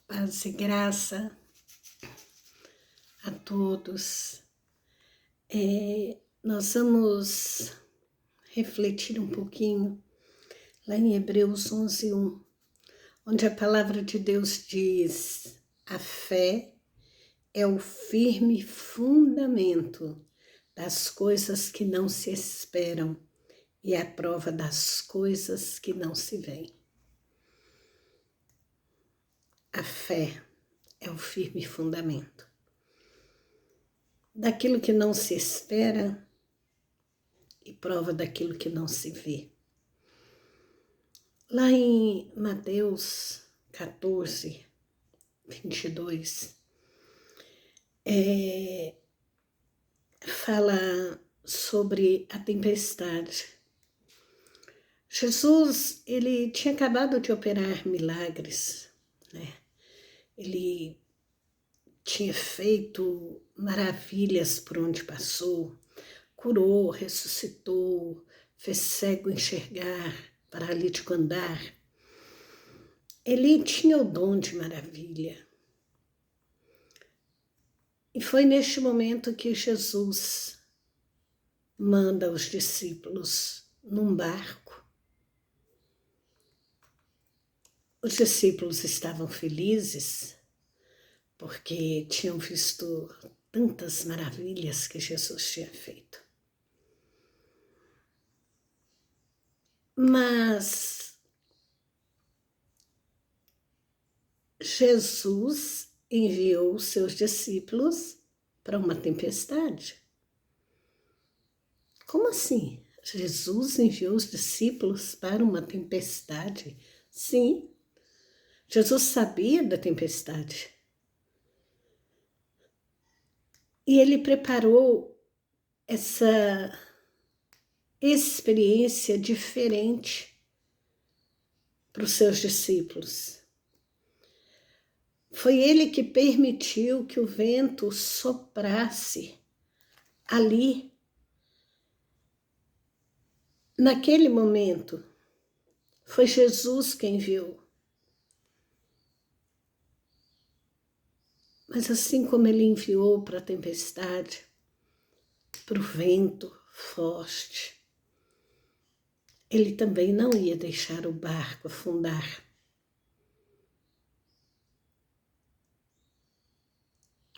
Paz e graça a todos. Nós vamos refletir um pouquinho lá em Hebreus 11:1, onde a palavra de Deus diz: a fé é o firme fundamento das coisas que não se esperam e a prova das coisas que não se veem. A fé é o firme fundamento daquilo que não se espera e prova daquilo que não se vê. Lá em Mateus 14, 22, fala sobre a tempestade. Jesus, ele tinha acabado de operar milagres, né? Ele tinha feito maravilhas por onde passou, curou, ressuscitou, fez cego enxergar, paralítico andar. Ele tinha o dom de maravilha. E foi neste momento que Jesus manda os discípulos num barco. Os discípulos estavam felizes porque tinham visto tantas maravilhas que Jesus tinha feito. Mas Jesus enviou seus discípulos para uma tempestade. Como assim? Jesus enviou os discípulos para uma tempestade? Sim, Jesus sabia da tempestade. E ele preparou essa experiência diferente para os seus discípulos. Foi ele que permitiu que o vento soprasse ali, naquele momento. Foi Jesus quem viu. Mas assim como ele enviou para a tempestade, para o vento forte, ele também não ia deixar o barco afundar.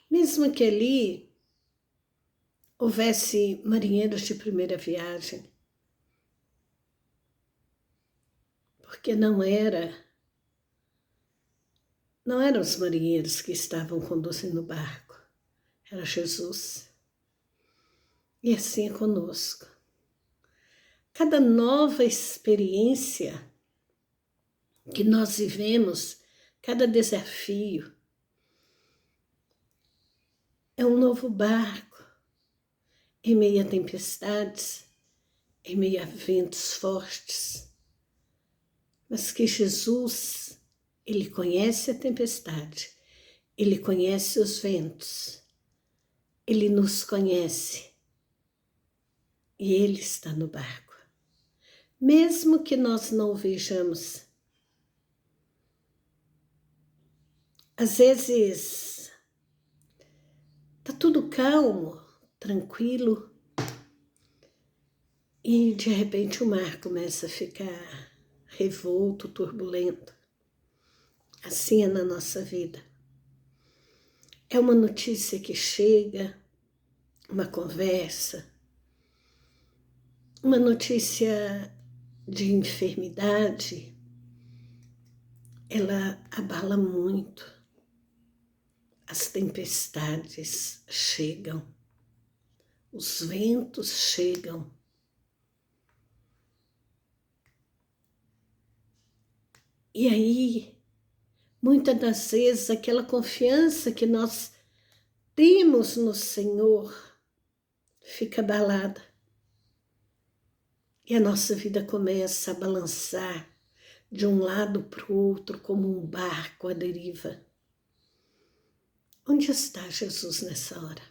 Mesmo que ali houvesse marinheiros de primeira viagem, porque não eram os marinheiros que estavam conduzindo o barco, era Jesus. E assim é conosco. Cada nova experiência que nós vivemos, cada desafio, é um novo barco, em meio a tempestades, em meio a ventos fortes. Mas que Jesus, ele conhece a tempestade, ele conhece os ventos, ele nos conhece e ele está no barco. Mesmo que nós não o vejamos, às vezes está tudo calmo, tranquilo, e de repente o mar começa a ficar revolto, turbulento. Assim é na nossa vida. É uma notícia que chega, uma conversa, uma notícia de enfermidade, ela abala muito. As tempestades chegam, os ventos chegam. E aí, muitas das vezes, aquela confiança que nós temos no Senhor fica abalada. E a nossa vida começa a balançar de um lado para o outro como um barco à deriva. Onde está Jesus nessa hora?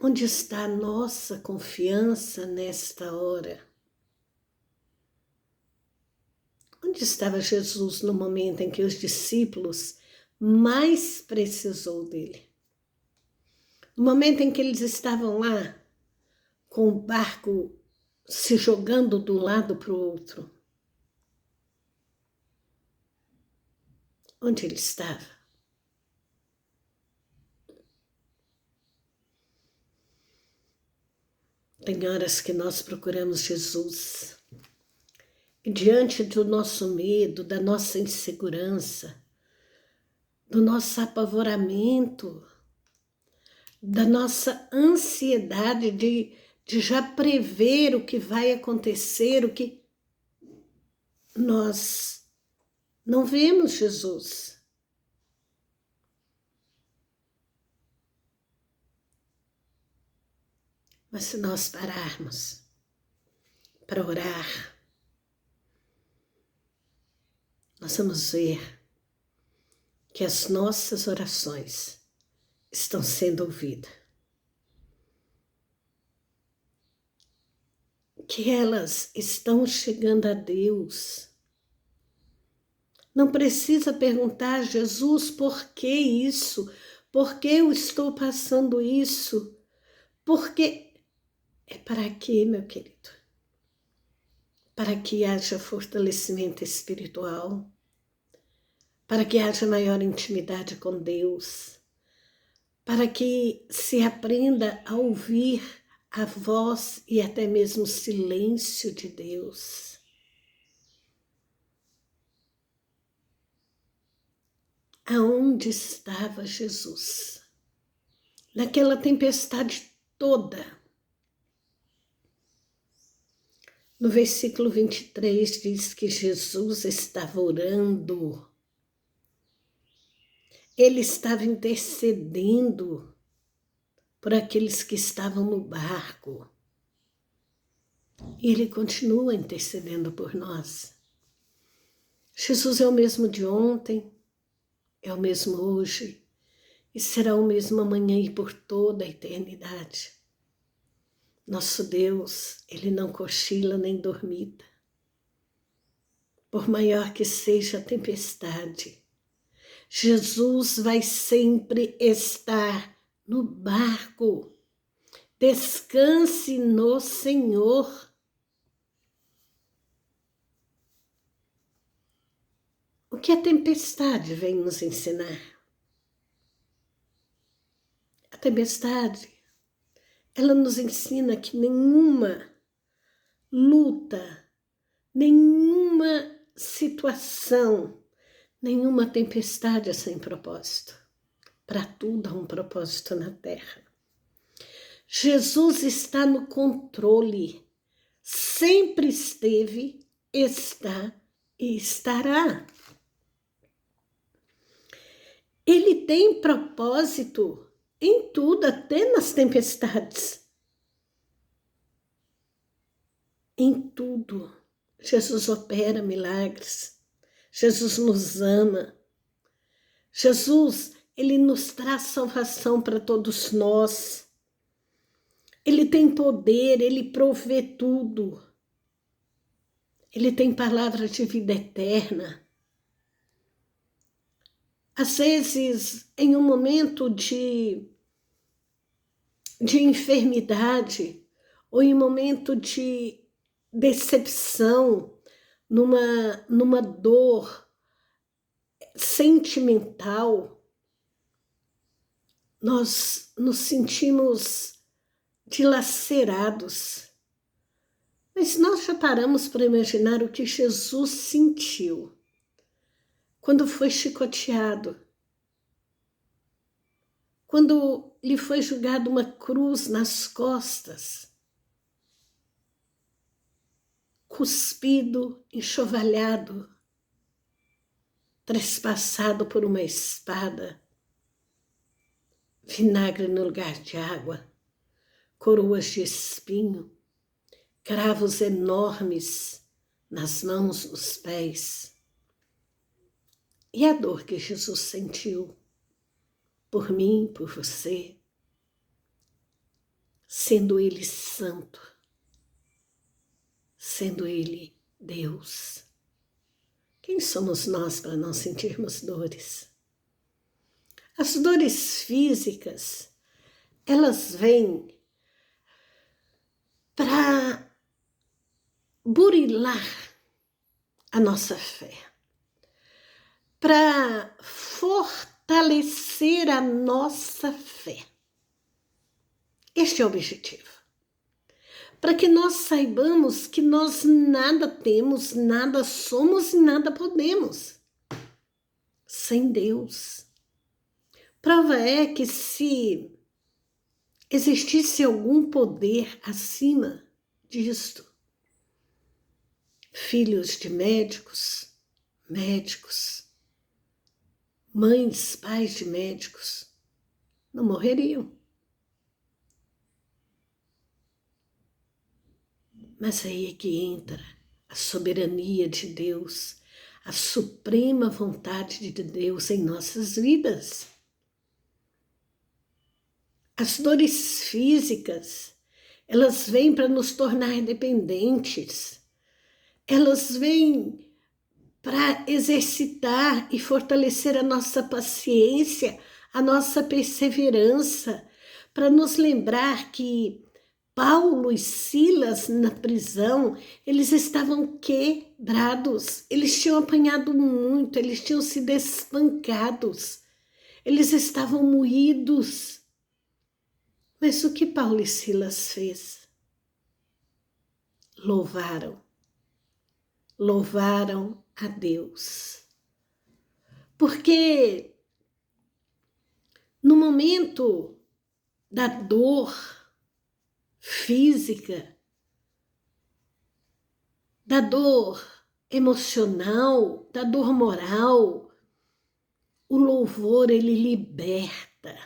Onde está a nossa confiança nesta hora? Onde estava Jesus no momento em que os discípulos mais precisou dele? No momento em que eles estavam lá, com o barco se jogando de um lado para o outro. Onde ele estava? Tem horas que nós procuramos Jesus e diante do nosso medo, da nossa insegurança, do nosso apavoramento, da nossa ansiedade de já prever o que vai acontecer, o que nós não vemos Jesus. Mas se nós pararmos para orar, nós vamos ver que as nossas orações estão sendo ouvidas. Que elas estão chegando a Deus. Não precisa perguntar a Jesus por que isso, por que eu estou passando isso, porque é para quê, meu querido? Para que haja fortalecimento espiritual, para que haja maior intimidade com Deus, para que se aprenda a ouvir a voz e até mesmo o silêncio de Deus. Aonde estava Jesus? Naquela tempestade toda. No versículo 23 diz que Jesus estava orando. Ele estava intercedendo por aqueles que estavam no barco. E ele continua intercedendo por nós. Jesus é o mesmo de ontem, é o mesmo hoje, e será o mesmo amanhã e por toda a eternidade. Nosso Deus, Ele não cochila nem dormita. Por maior que seja a tempestade, Jesus vai sempre estar no barco. Descanse no Senhor. O que a tempestade vem nos ensinar? A tempestade, ela nos ensina que nenhuma luta, nenhuma situação, nenhuma tempestade é sem propósito. Para tudo há um propósito na terra. Jesus está no controle, sempre esteve, está e estará. Ele tem propósito em tudo, até nas tempestades. Em tudo, Jesus opera milagres. Jesus nos ama. Jesus, Ele nos traz salvação para todos nós. Ele tem poder, Ele provê tudo. Ele tem palavra de vida eterna. Às vezes, em um momento de enfermidade, ou em um momento de decepção, numa dor sentimental, nós nos sentimos dilacerados. Mas nós já paramos para imaginar o que Jesus sentiu quando foi chicoteado, quando lhe foi jogada uma cruz nas costas, cuspido, enxovalhado, trespassado por uma espada, vinagre no lugar de água, coroas de espinho, cravos enormes nas mãos, nos pés. E a dor que Jesus sentiu por mim, por você, sendo Ele santo, sendo Ele Deus. Quem somos nós para não sentirmos dores? As dores físicas, elas vêm para burilar a nossa fé, para fortalecer a nossa fé. Este é o objetivo. Para que nós saibamos que nós nada temos, nada somos e nada podemos sem Deus. Prova é que se existisse algum poder acima disto, filhos de médicos, mães, pais de médicos, não morreriam. Mas aí é que entra a soberania de Deus, a suprema vontade de Deus em nossas vidas. As dores físicas, elas vêm para nos tornar dependentes, elas vêm para exercitar e fortalecer a nossa paciência, a nossa perseverança, para nos lembrar que Paulo e Silas na prisão, eles estavam quebrados, eles tinham apanhado muito, eles tinham sido espancados, eles estavam moídos. Mas o que Paulo e Silas fez? Louvaram a Deus. Porque no momento da dor física, da dor emocional, da dor moral, o louvor, ele liberta.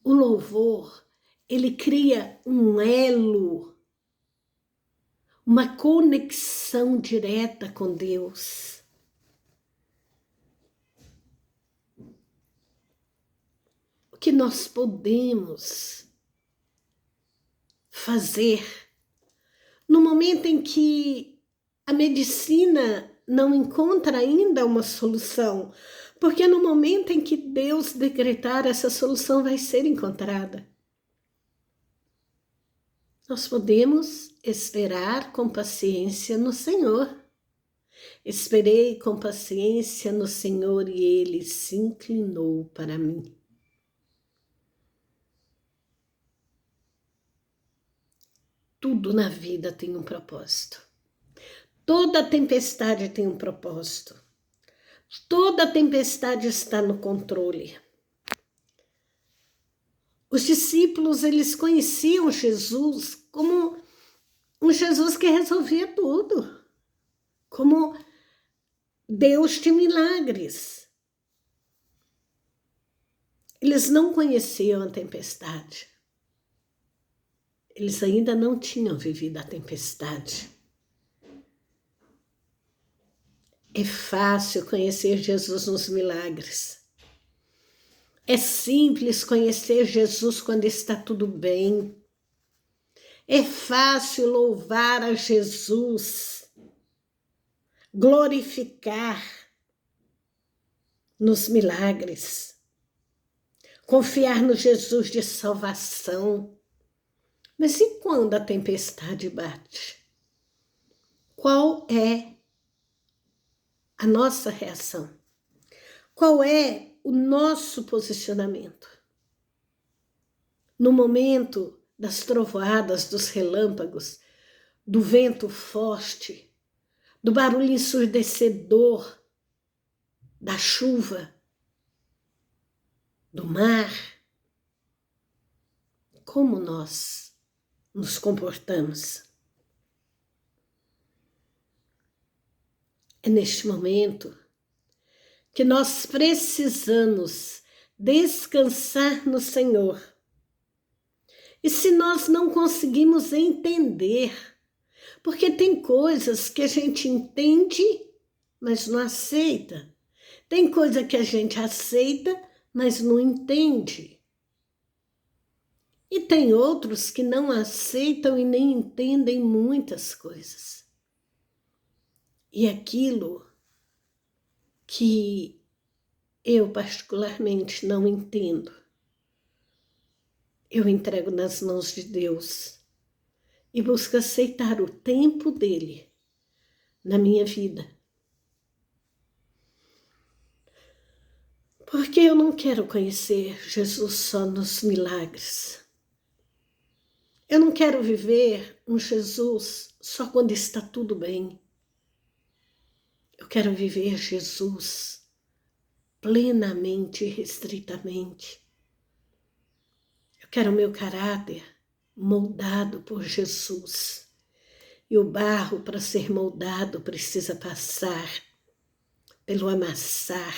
O louvor, ele cria um elo, uma conexão direta com Deus. O que nós podemos fazer no momento em que a medicina não encontra ainda uma solução, porque no momento em que Deus decretar, essa solução vai ser encontrada. Nós podemos esperar com paciência no Senhor. Esperei com paciência no Senhor e Ele se inclinou para mim. Tudo na vida tem um propósito. Toda tempestade tem um propósito. Toda tempestade está no controle. Os discípulos, eles conheciam Jesus como um Jesus que resolvia tudo, como Deus de milagres. Eles não conheciam a tempestade. Eles ainda não tinham vivido a tempestade. É fácil conhecer Jesus nos milagres. É simples conhecer Jesus quando está tudo bem. É fácil louvar a Jesus, glorificar nos milagres, confiar no Jesus de salvação. Mas e quando a tempestade bate? Qual é a nossa reação? Qual é o nosso posicionamento? No momento das trovoadas, dos relâmpagos, do vento forte, do barulho ensurdecedor, da chuva, do mar, como nós nos comportamos? É neste momento que nós precisamos descansar no Senhor. E se nós não conseguimos entender, porque tem coisas que a gente entende, mas não aceita. Tem coisa que a gente aceita, mas não entende. E tem outros que não aceitam e nem entendem muitas coisas. E aquilo que eu particularmente não entendo, eu entrego nas mãos de Deus e busco aceitar o tempo dele na minha vida. Porque eu não quero conhecer Jesus só nos milagres. Eu não quero viver um Jesus só quando está tudo bem. Eu quero viver Jesus plenamente e restritamente. Eu quero o meu caráter moldado por Jesus. E o barro, para ser moldado, precisa passar pelo amassar.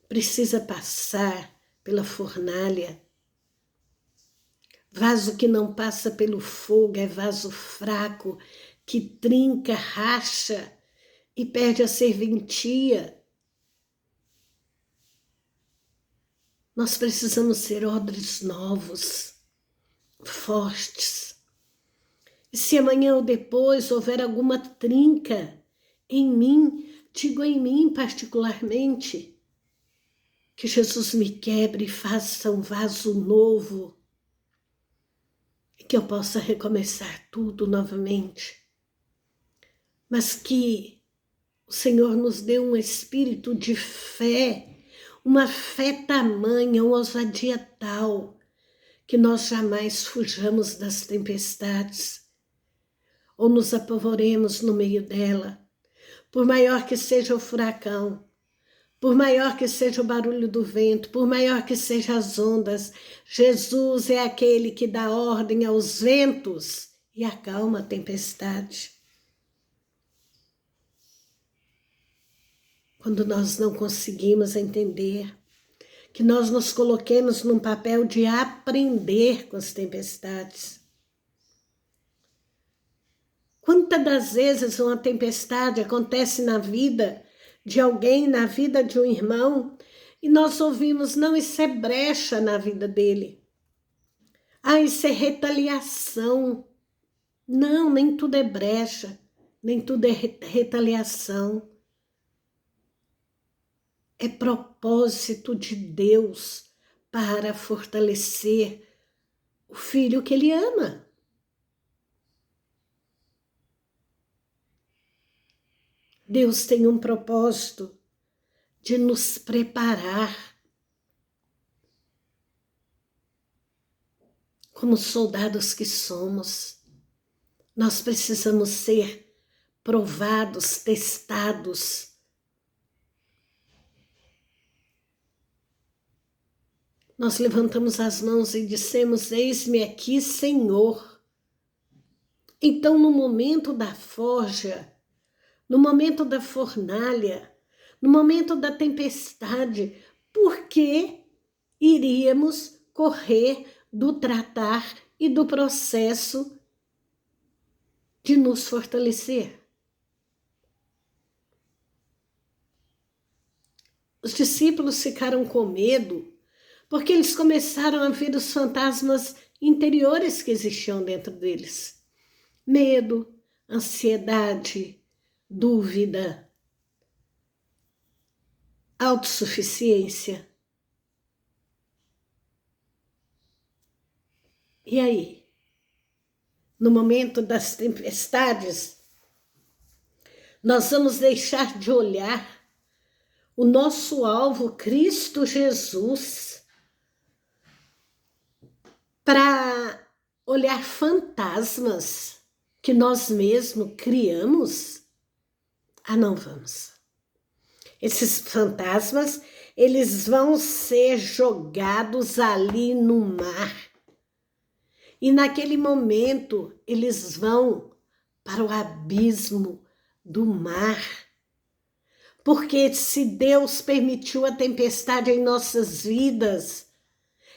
Precisa passar pela fornalha. Vaso que não passa pelo fogo é vaso fraco, que trinca, racha e perde a serventia. Nós precisamos ser odres novos, fortes. E se amanhã ou depois houver alguma trinca em mim, digo em mim particularmente, que Jesus me quebre e faça um vaso novo, e que eu possa recomeçar tudo novamente. Mas que o Senhor nos dê um espírito de fé, uma fé tamanha, uma ousadia tal, que nós jamais fujamos das tempestades, ou nos apavoremos no meio dela, por maior que seja o furacão, por maior que seja o barulho do vento, por maior que sejam as ondas, Jesus é aquele que dá ordem aos ventos e acalma a tempestade. Quando nós não conseguimos entender, que nós nos coloquemos num papel de aprender com as tempestades. Quantas das vezes uma tempestade acontece na vida de alguém, na vida de um irmão, e nós ouvimos, não, isso é brecha na vida dele. Ah, isso é retaliação. Não, nem tudo é brecha, nem tudo é retaliação. É propósito de Deus para fortalecer o filho que ele ama. Deus tem um propósito de nos preparar como soldados que somos. Nós precisamos ser provados, testados. Nós levantamos as mãos e dissemos, eis-me aqui, Senhor. Então, no momento da forja, no momento da fornalha, no momento da tempestade, por que iríamos correr do tratar e do processo de nos fortalecer? Os discípulos ficaram com medo porque eles começaram a ver os fantasmas interiores que existiam dentro deles. Medo, ansiedade, dúvida, autossuficiência. E aí? No momento das tempestades, nós vamos deixar de olhar o nosso alvo, Cristo Jesus, para olhar fantasmas que nós mesmos criamos? Ah, não vamos. Esses fantasmas, eles vão ser jogados ali no mar. E naquele momento, eles vão para o abismo do mar. Porque se Deus permitiu a tempestade em nossas vidas,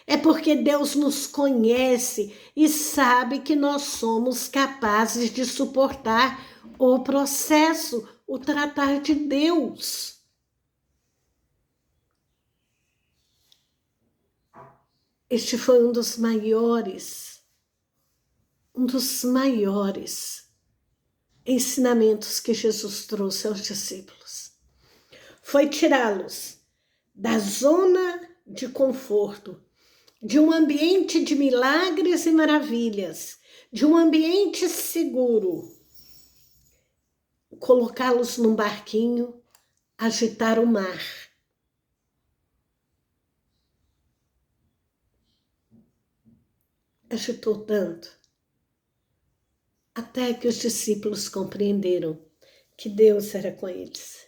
é porque Deus nos conhece e sabe que nós somos capazes de suportar o processo, o tratar de Deus. Este foi um dos maiores ensinamentos que Jesus trouxe aos discípulos. Foi tirá-los da zona de conforto, de um ambiente de milagres e maravilhas, de um ambiente seguro, colocá-los num barquinho, agitar o mar. Agitou tanto, até que os discípulos compreenderam que Deus era com eles.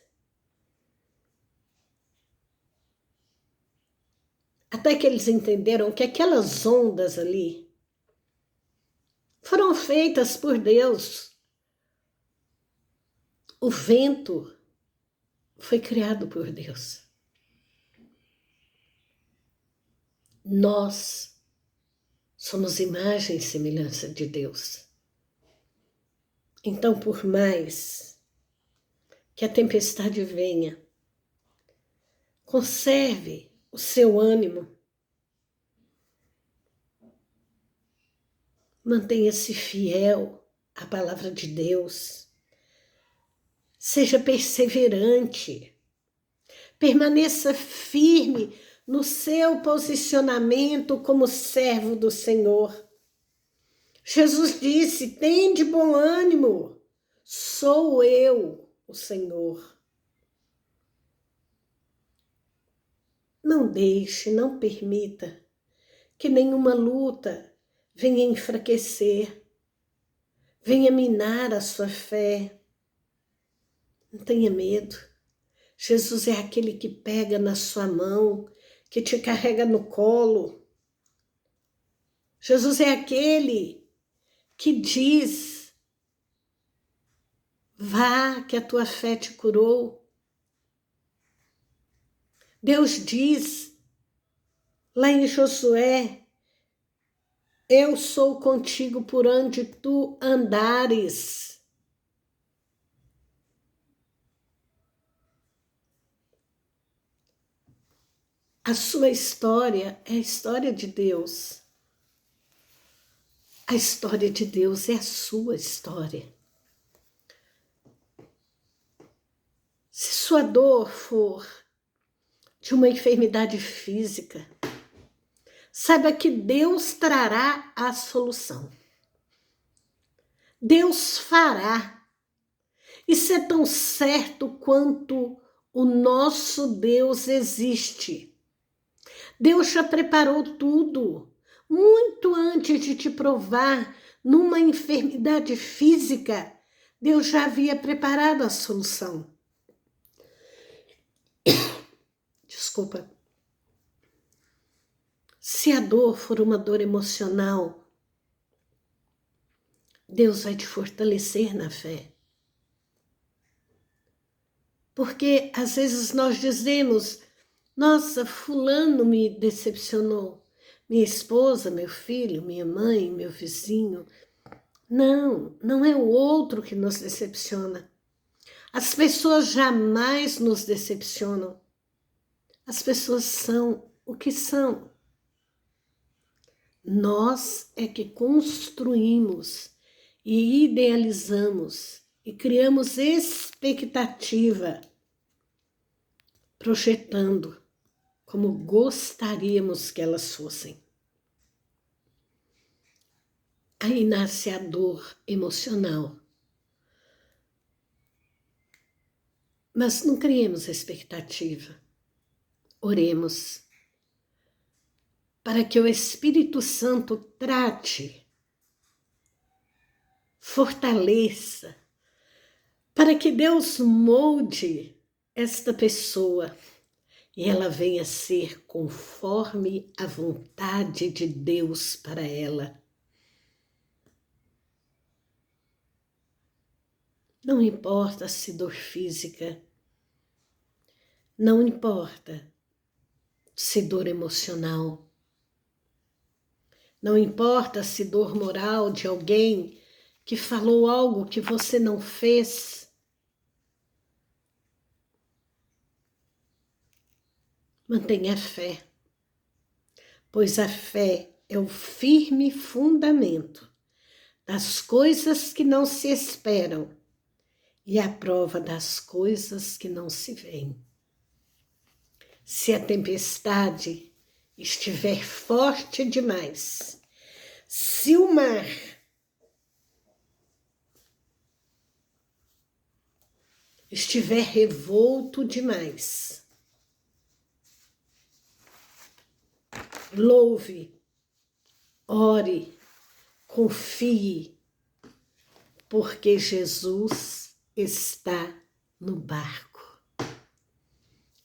Até que eles entenderam que aquelas ondas ali foram feitas por Deus. O vento foi criado por Deus. Nós somos imagem e semelhança de Deus. Então, por mais que a tempestade venha, conserve o seu ânimo. Mantenha-se fiel à palavra de Deus. Seja perseverante. Permaneça firme no seu posicionamento como servo do Senhor. Jesus disse: tende bom ânimo, sou eu, o Senhor. Não deixe, não permita que nenhuma luta venha enfraquecer, venha minar a sua fé. Não tenha medo. Jesus é aquele que pega na sua mão, que te carrega no colo. Jesus é aquele que diz: vá, que a tua fé te curou. Deus diz lá em Josué: eu sou contigo por onde tu andares. A sua história é a história de Deus. A história de Deus é a sua história. Se sua dor for de uma enfermidade física, saiba que Deus trará a solução. Deus fará. Isso é tão certo quanto o nosso Deus existe. Deus já preparou tudo, muito antes de te provar numa enfermidade física. Deus já havia preparado a solução. Desculpa. Se a dor for uma dor emocional, Deus vai te fortalecer na fé. Porque às vezes nós dizemos: nossa, fulano me decepcionou. Minha esposa, meu filho, minha mãe, meu vizinho. Não, não é o outro que nos decepciona. As pessoas jamais nos decepcionam. As pessoas são o que são. Nós é que construímos e idealizamos e criamos expectativa, projetando como gostaríamos que elas fossem. Aí nasce a dor emocional. Mas não criemos expectativa. Oremos para que o Espírito Santo trate, fortaleça, para que Deus molde esta pessoa e ela venha ser conforme a vontade de Deus para ela. Não importa se dor física, não importa se dor emocional, não importa se dor moral de alguém que falou algo que você não fez. Mantenha a fé, pois a fé é o firme fundamento das coisas que não se esperam e a prova das coisas que não se veem. Se a tempestade estiver forte demais, se o mar estiver revolto demais, louve, ore, confie, porque Jesus está no barco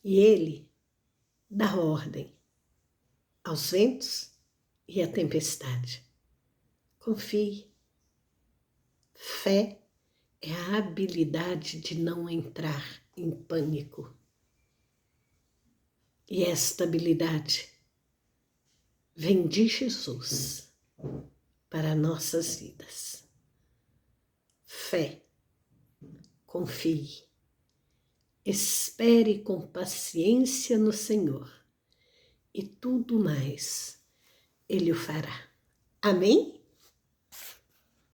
e Ele dá ordem aos ventos e à tempestade. Confie. Fé é a habilidade de não entrar em pânico. E esta habilidade vem de Jesus para nossas vidas. Fé, confie, espere com paciência no Senhor e tudo mais Ele o fará. Amém?